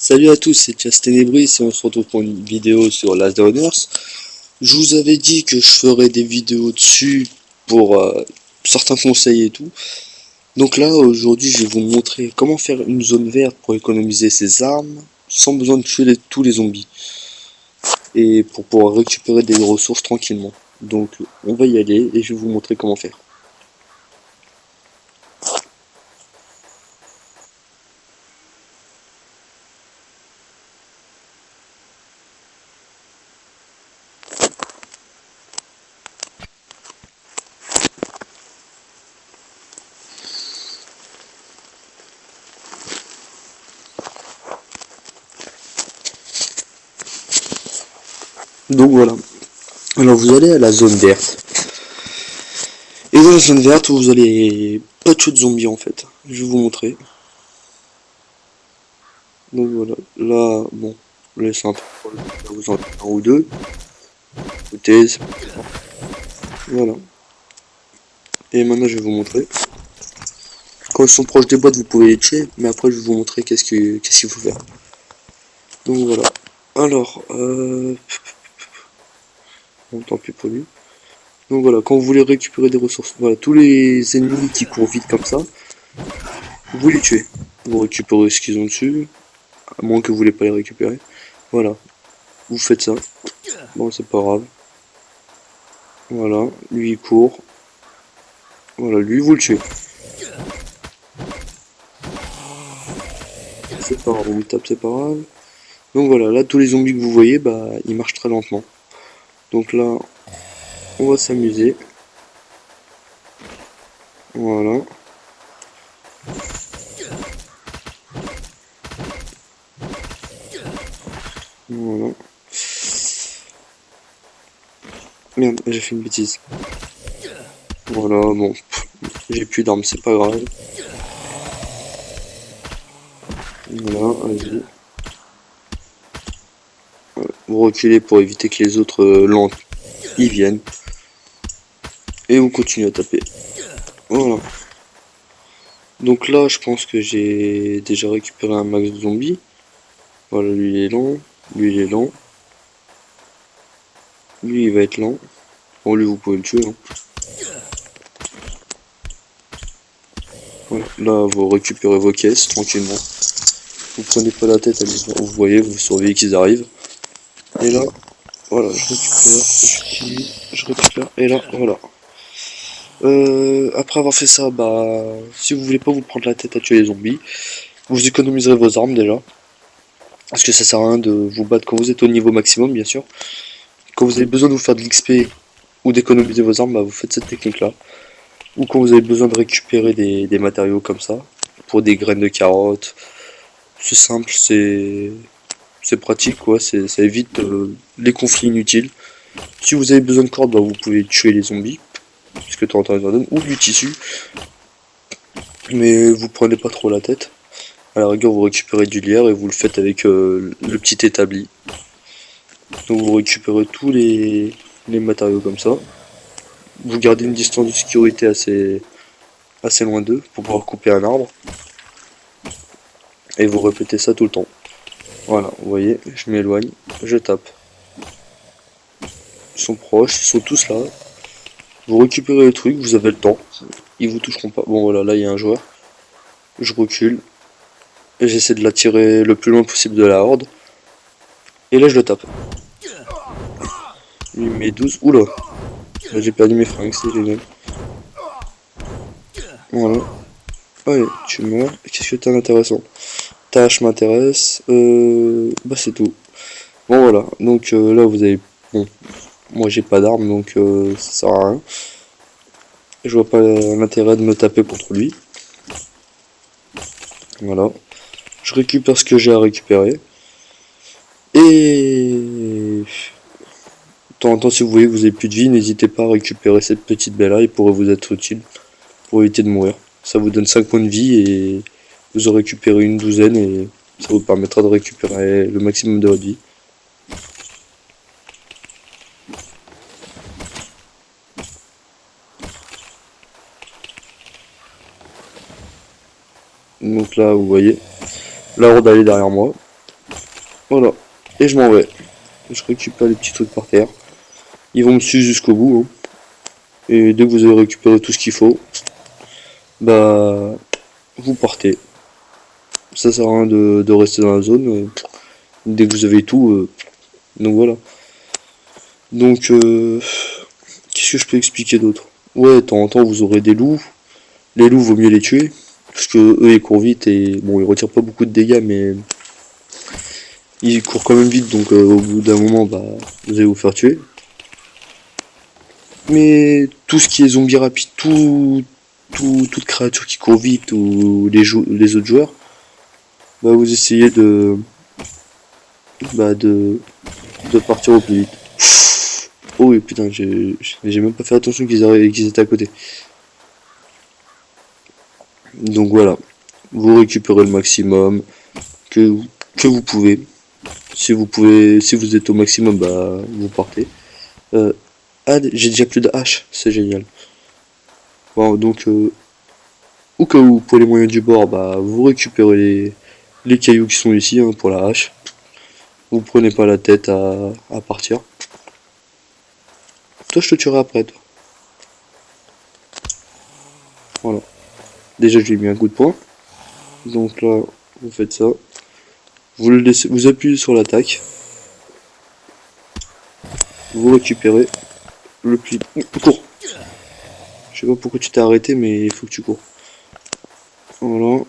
Salut à tous, c'est Just Tenebris et on se retrouve pour une vidéo sur Last Runners. Je vous avais dit que je ferais des vidéos dessus pour certains conseils et tout. Donc là, aujourd'hui, je vais vous montrer comment faire une zone verte pour économiser ses armes sans besoin de tuer tous les zombies. Et pour pouvoir récupérer des ressources tranquillement. Donc on va y aller et je vais vous montrer comment faire. Donc voilà. Alors vous allez à la zone verte. Et dans la zone verte, vous allez pas tuer de zombies en fait. Je vais vous montrer. Donc voilà, là, bon, là c'est un peu, vous en avez un ou deux. Écoutez, voilà. Et maintenant je vais vous montrer. Quand ils sont proches des boîtes, vous pouvez les tuer, mais après je vais vous montrer qu'est-ce qu'il faut faire. Donc voilà. Alors, bon, tant pis pour lui. Donc voilà, quand vous voulez récupérer des ressources, voilà, tous les ennemis qui courent vite comme ça, vous les tuez. Vous récupérez ce qu'ils ont dessus, à moins que vous voulez pas les récupérer. Voilà, vous faites ça. Bon, c'est pas grave. Voilà, lui il court. Voilà, lui vous le tuez. C'est pas grave, on me tape, c'est pas grave. Donc voilà, là tous les zombies que vous voyez, bah ils marchent très lentement. Donc là, on va s'amuser. Voilà. Voilà. Merde, j'ai fait une bêtise. Voilà, bon. J'ai plus d'armes, c'est pas grave. Voilà, allez-y. Vous reculez pour éviter que les autres lents y viennent. Et vous continuez à taper. Voilà. Donc là, je pense que j'ai déjà récupéré un max de zombies. Voilà, lui il est lent. Lui il est lent. Lui il va être lent. Bon, lui vous pouvez le tuer. Hein. Voilà. Là, vous récupérez vos caisses tranquillement. Vous prenez pas la tête, vous voyez, vous surveillez qu'ils arrivent. Et là, voilà, je récupère, et là, voilà. Après avoir fait ça, bah, si vous voulez pas vous prendre la tête à tuer les zombies, vous économiserez vos armes déjà. Parce que ça sert à rien de vous battre quand vous êtes au niveau maximum, bien sûr. Quand vous avez besoin de vous faire de l'XP ou d'économiser vos armes, bah, vous faites cette technique-là. Ou quand vous avez besoin de récupérer des matériaux comme ça, pour des graines de carottes. C'est simple, c'est pratique, quoi. Ça évite les conflits inutiles. Si vous avez besoin de cordes, bah, vous pouvez tuer les zombies, puisque tu entends les ordonnes, ou du tissu. Mais vous prenez pas trop la tête. À la rigueur, vous récupérez du lierre et vous le faites avec le petit établi. Donc vous récupérez tous les matériaux comme ça. Vous gardez une distance de sécurité assez loin d'eux pour pouvoir couper un arbre. Et vous répétez ça tout le temps. Voilà, vous voyez, je m'éloigne, je tape. Ils sont proches, ils sont tous là. Vous récupérez le truc, vous avez le temps. Ils vous toucheront pas. Bon voilà, là il y a un joueur. Je recule. Et j'essaie de l'attirer le plus loin possible de la horde. Et là je le tape. Il met 12. Oula. Là j'ai perdu mes fringues, c'est génial. Voilà. Allez, tu meurs. Qu'est-ce que t'as d'intéressant? Ta hache m'intéresse. Bah c'est tout. Bon voilà. Donc là vous avez... Bon. Moi j'ai pas d'arme donc ça sert à rien. Je vois pas l'intérêt de me taper contre lui. Voilà. Je récupère ce que j'ai à récupérer. Et de temps en temps, si vous voyez que vous avez plus de vie, n'hésitez pas à récupérer cette petite belle là, il pourrait vous être utile pour éviter de mourir. Ça vous donne 5 points de vie et vous en récupérez une douzaine et ça vous permettra de récupérer le maximum de votre vie. Donc là, vous voyez, la horde elle est derrière moi. Voilà. Et je m'en vais. Je récupère les petits trucs par terre. Ils vont me suivre jusqu'au bout, hein. Et dès que vous avez récupéré tout ce qu'il faut, bah vous partez. Ça sert à rien de rester dans la zone. Dès que vous avez tout, donc voilà. Donc qu'est-ce que je peux expliquer d'autre? Ouais, de temps en temps vous aurez des loups. Les loups, vaut mieux les tuer. Parce que eux ils courent vite et bon ils retirent pas beaucoup de dégâts mais ils courent quand même vite donc au bout d'un moment bah vous allez vous faire tuer. Mais tout ce qui est zombie rapide, toute créature qui court vite ou les autres joueurs, bah vous essayez bah de partir au plus vite. Oh oui putain j'ai même pas fait attention qu'ils étaient à côté. Donc voilà, vous récupérez le maximum que, que vous pouvez. Si vous êtes au maximum, bah vous partez. Ah, j'ai déjà plus de hache, c'est génial. Bon, donc au cas où pour les moyens du bord, bah vous récupérez les cailloux qui sont ici hein, pour la hache. Vous prenez pas la tête à partir. Toi je te tuerai après toi. Voilà. Déjà je lui ai mis un coup de poing. Donc là, vous faites ça. Vous le laissez, vous appuyez sur l'attaque. Vous récupérez le pli. Cours. Je sais pas pourquoi tu t'es arrêté, mais il faut que tu cours. Voilà.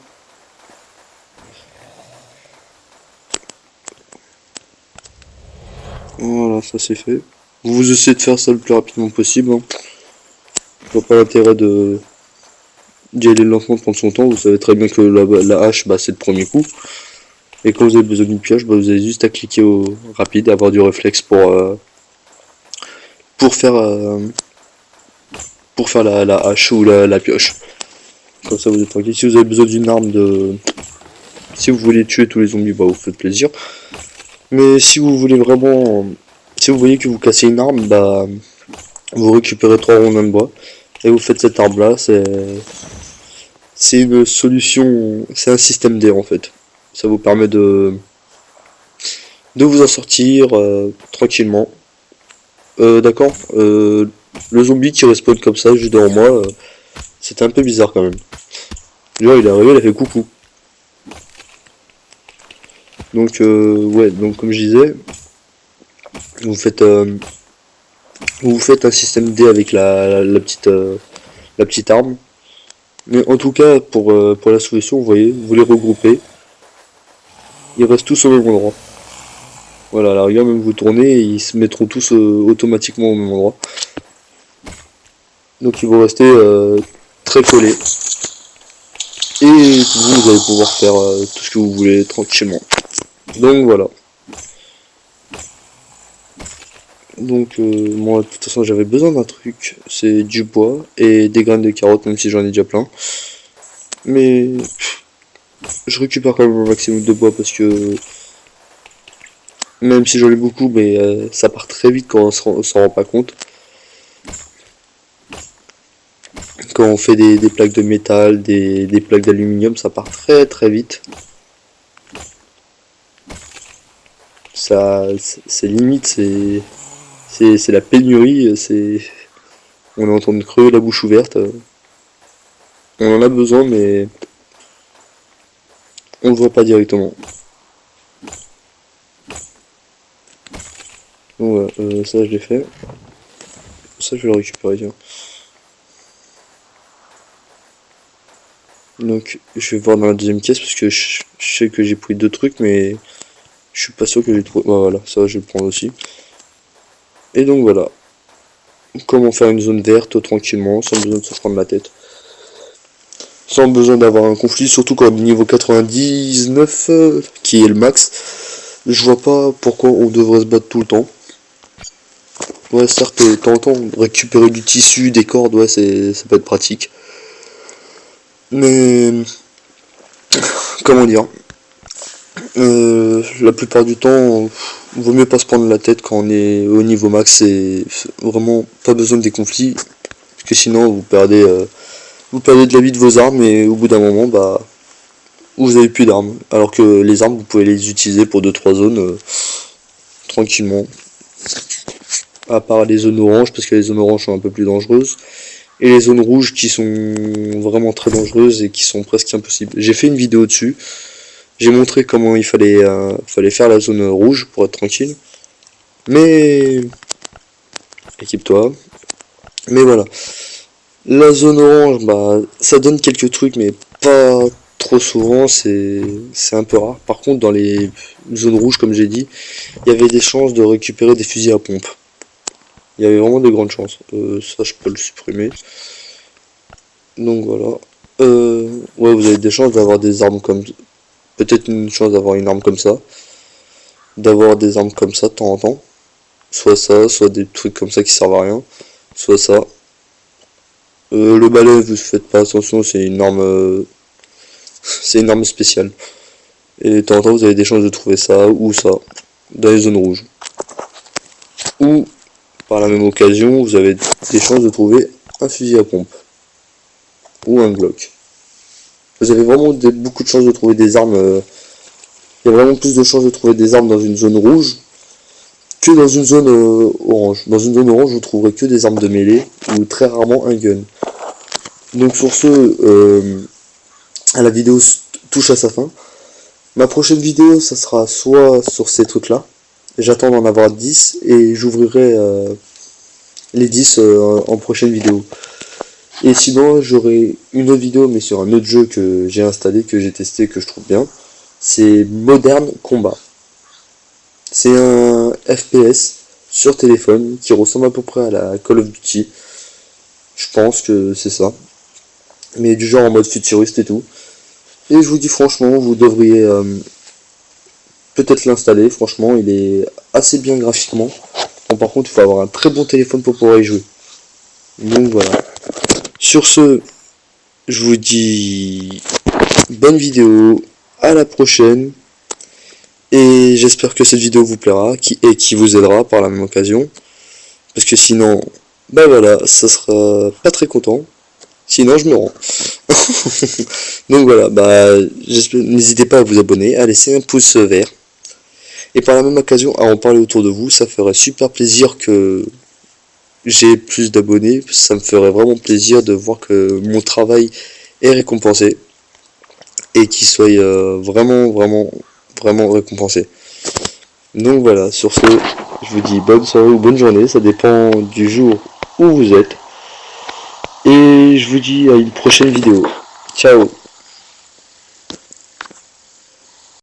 Voilà, ça c'est fait. Vous essayez de faire ça le plus rapidement possible. Hein. Je vois pas l'intérêt d'y aller lentement, de prendre son temps. Vous savez très bien que la hache, bah, c'est le premier coup. Et quand vous avez besoin d'une pioche, bah, vous avez juste à cliquer au rapide et avoir du réflexe pour faire, euh, pour faire la hache ou la pioche. Comme ça vous êtes tranquille. Si vous avez besoin d'une arme si vous voulez tuer tous les zombies, bah vous faites plaisir. Mais si vous voulez vraiment... Si vous voyez que vous cassez une arme, bah vous récupérez 3 rondins de bois. Et vous faites cette arme là, c'est une solution, c'est un système D en fait. Ça vous permet de vous en sortir tranquillement. D'accord, le zombie qui respawn comme ça juste devant moi, c'était un peu bizarre quand même. Genre il est arrivé, il a fait coucou. Donc ouais, donc comme je disais, vous faites un système D avec la petite arme. Mais en tout cas pour la solution, vous voyez, vous les regroupez. Ils restent tous au même endroit. Voilà, à la rigueur, même vous tournez, ils se mettront tous automatiquement au même endroit. Donc ils vont rester très collés. Et vous allez pouvoir faire tout ce que vous voulez tranquillement. Donc voilà. Donc moi de toute façon j'avais besoin d'un truc, c'est du bois et des graines de carottes, même si j'en ai déjà plein. Mais je récupère quand même un maximum de bois parce que même si j'en ai beaucoup, mais ça part très vite quand on s'en rend pas compte. Quand on fait des plaques de métal, des plaques d'aluminium, ça part très très vite. Ça, c'est limite, c'est la pénurie, on est en train de crever la bouche ouverte. On en a besoin, mais on le voit pas directement. Donc voilà, ça je l'ai fait. Ça je vais le récupérer, tiens. Donc je vais voir dans la deuxième caisse parce que je sais que j'ai pris 2 trucs, mais je suis pas sûr que j'ai trouvé. Bah, voilà, ça je vais le prendre aussi. Et donc voilà. Comment faire une zone verte tranquillement, sans besoin de se prendre la tête. Sans besoin d'avoir un conflit, surtout quand on est niveau 99, qui est le max. Je vois pas pourquoi on devrait se battre tout le temps. Ouais, certes, de temps en temps, récupérer du tissu, des cordes, ouais, ça peut être pratique. Mais, comment dire, la plupart du temps, vaut mieux pas se prendre la tête quand on est au niveau max et vraiment pas besoin des conflits, parce que sinon vous perdez de la vie de vos armes et au bout d'un moment, bah, où vous avez plus d'armes. Alors que les armes, vous pouvez les utiliser pour 2-3 zones tranquillement. À part les zones oranges, parce que les zones oranges sont un peu plus dangereuses. Et les zones rouges qui sont vraiment très dangereuses et qui sont presque impossibles. J'ai fait une vidéo dessus. J'ai montré comment il fallait faire la zone rouge pour être tranquille. Mais équipe-toi. Mais voilà. La zone orange, bah ça donne quelques trucs, mais pas trop souvent, c'est un peu rare. Par contre, dans les zones rouges, comme j'ai dit, il y avait des chances de récupérer des fusils à pompe. Il y avait vraiment de grandes chances. Ça, je peux le supprimer. Donc voilà. Ouais, vous avez des chances d'avoir des armes comme... Peut-être une chance d'avoir une arme comme ça. D'avoir des armes comme ça de temps en temps. Soit ça, soit des trucs comme ça qui servent à rien. Soit ça. Le balai, vous faites pas attention, c'est une arme... c'est une arme spéciale. Et de temps en temps, vous avez des chances de trouver ça ou ça. Dans les zones rouges. Ou... par la même occasion, vous avez des chances de trouver un fusil à pompe. Ou un Glock. Vous avez vraiment beaucoup de chances de trouver des armes. Il y a vraiment plus de chances de trouver des armes dans une zone rouge que dans une zone orange. Dans une zone orange, vous trouverez que des armes de mêlée ou très rarement un gun. Donc sur ce, la vidéo touche à sa fin. Ma prochaine vidéo, ça sera soit sur ces trucs-là. J'attends d'en avoir 10 et j'ouvrirai les 10 en prochaine vidéo. Et sinon, j'aurai une autre vidéo, mais sur un autre jeu que j'ai installé, que j'ai testé, que je trouve bien. C'est Modern Combat. C'est un FPS sur téléphone qui ressemble à peu près à la Call of Duty. Je pense que c'est ça. Mais du genre en mode futuriste et tout. Et je vous dis franchement, vous devriez peut-être l'installer. Franchement, il est assez bien graphiquement. Bon, par contre, il faut avoir un très bon téléphone pour pouvoir y jouer. Donc voilà. Sur ce, je vous dis bonne vidéo, à la prochaine. Et j'espère que cette vidéo vous plaira et qui vous aidera par la même occasion. Parce que sinon, bah voilà, ça sera pas très content. Sinon, je me rends. Donc voilà, bah n'hésitez pas à vous abonner, à laisser un pouce vert. Et par la même occasion, à en parler autour de vous, ça ferait super plaisir que j'ai plus d'abonnés. Ça me ferait vraiment plaisir de voir que mon travail est récompensé. Et qu'il soit vraiment récompensé. Donc voilà, sur ce, je vous dis bonne soirée ou bonne journée, ça dépend du jour où vous êtes. Et je vous dis à une prochaine vidéo. Ciao.